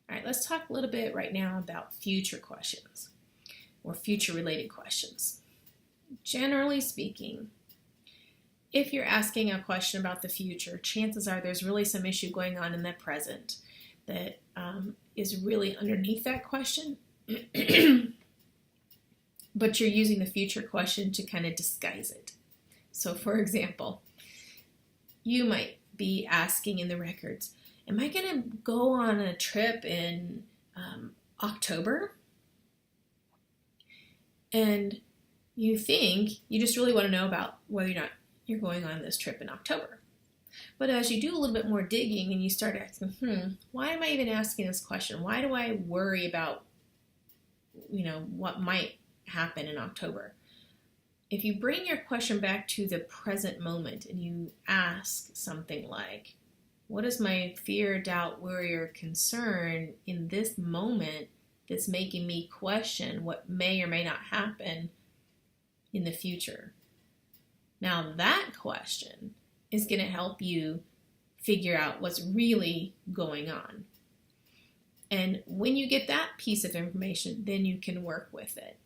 All right, let's talk a little bit right now about future questions or future related questions. Generally speaking, if you're asking a question about the future, chances are there's really some issue going on in the present that is really underneath that question, but you're using the future question to kind of disguise it. So for example, you might be asking in the records, am I going to go on a trip in October? And you think you just really want to know about whether or not you're going on this trip in October. But as you do a little bit more digging and you start asking, why am I even asking this question? Why do I worry about, what might happen in October? If you bring your question back to the present moment and you ask something like, what is my fear, doubt, worry, or concern in this moment that's making me question what may or may not happen in the future? Now that question is going to help you figure out what's really going on. And when you get that piece of information, then you can work with it.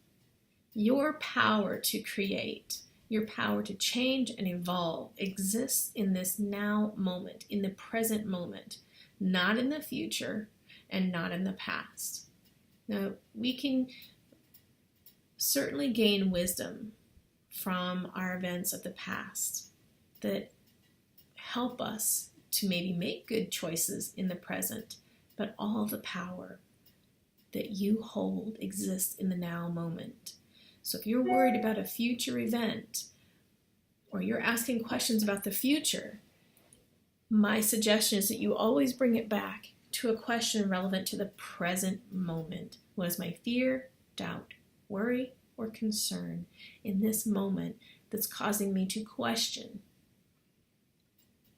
Your power to create, your power to change and evolve exists in this now moment, in the present moment, not in the future and not in the past. Now, we can certainly gain wisdom from our events of the past that help us to maybe make good choices in the present, but all the power that you hold exists in the now moment. So if you're worried about a future event or you're asking questions about the future, my suggestion is that you always bring it back to a question relevant to the present moment. What is my fear, doubt, worry, or concern in this moment that's causing me to question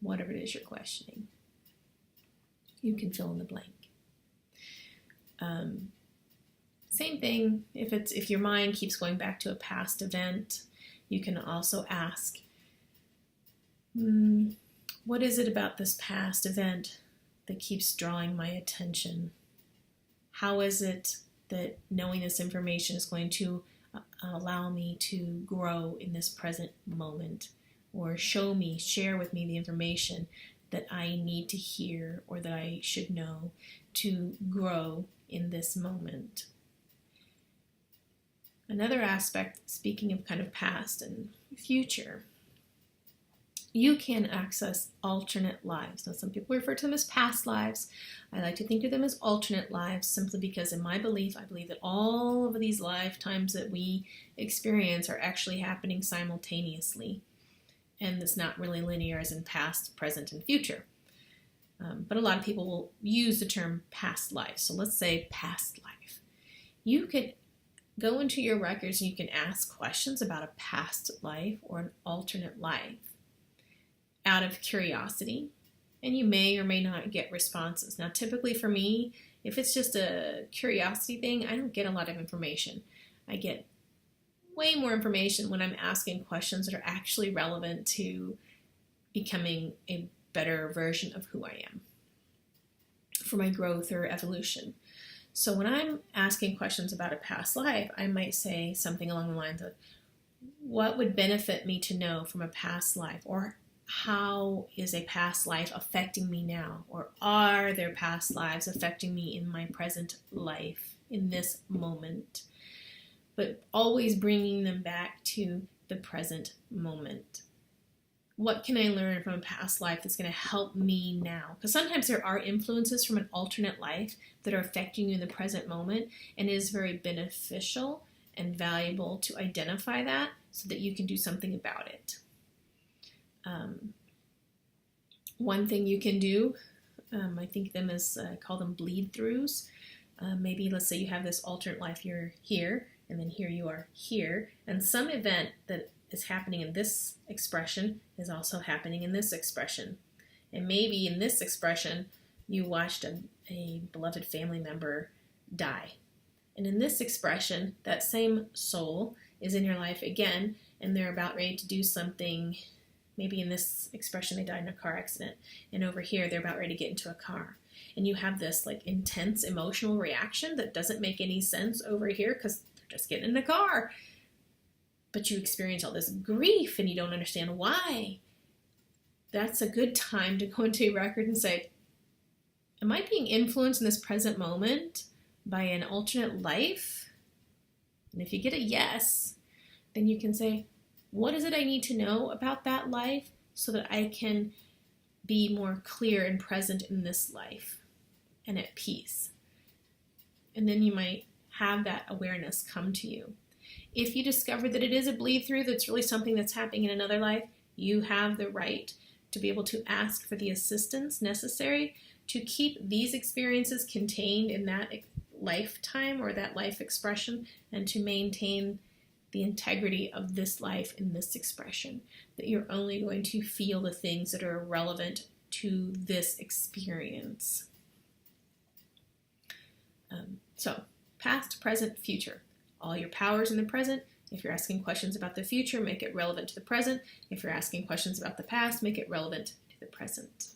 whatever it is you're questioning? You can fill in the blank. Same thing, if your mind keeps going back to a past event, you can also ask, what is it about this past event that keeps drawing my attention? How is it that knowing this information is going to allow me to grow in this present moment, or share with me the information that I need to hear or that I should know to grow in this moment? Another aspect, speaking of kind of past and future, you can access alternate lives. Now, some people refer to them as past lives. I like to think of them as alternate lives simply because in my belief, I believe that all of these lifetimes that we experience are actually happening simultaneously. And it's not really linear as in past, present, and future. But a lot of people will use the term past life. So let's say past life. You could go into your records and you can ask questions about a past life or an alternate life out of curiosity, and you may or may not get responses. Now, typically for me, if it's just a curiosity thing, I don't get a lot of information. I get way more information when I'm asking questions that are actually relevant to becoming a better version of who I am for my growth or evolution. So when I'm asking questions about a past life, I might say something along the lines of, what would benefit me to know from a past life? Or how is a past life affecting me now? Or are there past lives affecting me in my present life, in this moment? But always bringing them back to the present moment. What can I learn from a past life that's going to help me now? Because sometimes there are influences from an alternate life that are affecting you in the present moment, and it is very beneficial and valuable to identify that so that you can do something about it. One thing you can do, I think them as, call them bleed-throughs. Maybe let's say you have this alternate life, you're here, and then here you are here, and some event that is happening in this expression is also happening in this expression. And maybe in this expression, you watched a beloved family member die. And in this expression, that same soul is in your life again, and they're about ready to do something maybe in this expression they died in a car accident, and over here they're about ready to get into a car. And you have this like intense emotional reaction that doesn't make any sense over here because they're just getting in the car. But you experience all this grief and you don't understand why. That's a good time to go into your record and say, am I being influenced in this present moment by an alternate life? And if you get a yes, then you can say, what is it I need to know about that life so that I can be more clear and present in this life and at peace? And then you might have that awareness come to you. If you discover that it is a bleed through, that's really something that's happening in another life, you have the right to be able to ask for the assistance necessary to keep these experiences contained in that lifetime or that life expression, and to maintain the integrity of this life in this expression, that you're only going to feel the things that are relevant to this experience. So, past, present, future. All your powers in the present. If you're asking questions about the future, make it relevant to the present. If you're asking questions about the past, make it relevant to the present.